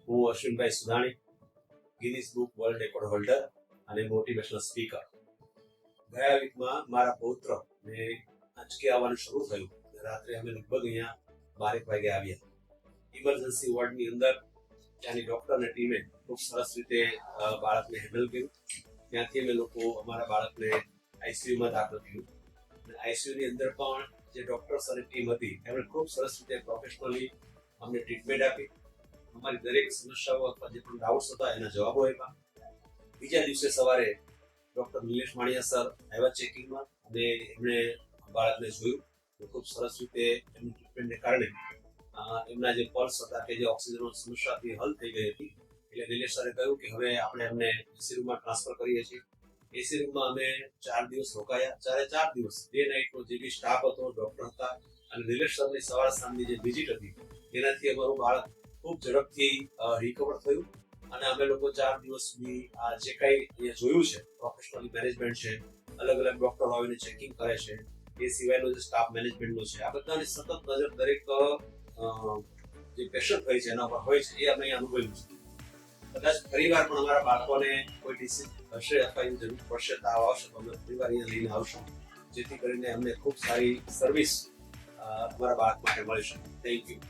હું Ashwinbhai Sudhani, Guinness book world record holder અને motivational speaker. ગયા વીકમાં મારા પૌત્રને આંચકી આવવાનું શરૂ થયું. રાત્રે અમે લગભગ અહીંયા 12 વાગે આવ્યા. ઇમરજન્સી વોર્ડની અંદર ત્યાંની ડોક્ટરની ટીમે ખૂબ સરસ રીતે બાળકને હેન્ડલ કર્યું. ત્યાંથી અમે લોકો અમારા બાળકને આઈસીયુમાં દાખલ કર્યું. આઈસીયુની અંદર પણ જે ડોક્ટર્સ અને ટીમ હતી એમણે ખૂબ સરસ રીતે પ્રોફેશનલી અમને ટ્રીટમેન્ટ આપી. અમારી દરેક સમસ્યાઓ અથવા જે પણ ડાઉટ્સ હતા એના જવાબો આપ્યા. બીજા દિવસે સવારે ડોક્ટર નિલેશ માણિયા સર આવ્યા ચેકિંગમાં અને એમણે બાળકને જોયું. ખૂબ સરસ રીતે એમની ટ્રીટમેન્ટને કારણે એમના જે પલ્સ હતા કે જે ઓક્સિજનની સમસ્યા હતી હલ થઈ ગઈ હતી. એટલે નિલેશ સરે કહ્યું કે હવે આપણે એમને એસી રૂમમાં ટ્રાન્સફર કરીએ છીએ. એસી રૂમમાં અમે 4 દિવસ રોકાયા. 4 દિવસ ડે નાઇટનો જે બી સ્ટાફ હતો, ડોક્ટર હતા અને નિલેશ સરની સવાર સાંજની જે વિઝિટ હતી એનાથી અમારું બાળક ખૂબ ઝડપથી રિકવર થયું. અને અમે લોકો 4 દિવસ સુધી જે કંઈ અહીંયા જોયું છે, પ્રોફેશનલ મેનેજમેન્ટ છે, અલગ અલગ ડોક્ટર આવીને ચેકિંગ કરે છે, એ સિવાયનો જે સ્ટાફ મેનેજમેન્ટનો છે, આ બધાની સતત નજર દરેક જે પેશન્ટ હોય છે એના પર હોય છે. એ અમે અનુભવ્યું છે. કદાચ ફરીવાર પણ અમારા બાળકોને કોઈ ડિસીઝ હશે અથવા એની જરૂર પડશે, તાવ આવશે તો અમે ફરીવાર અહીંયા લઈને આવશું, જેથી કરીને અમને ખૂબ સારી સર્વિસ અમારા બાળક માટે મળી શકે. Thank you.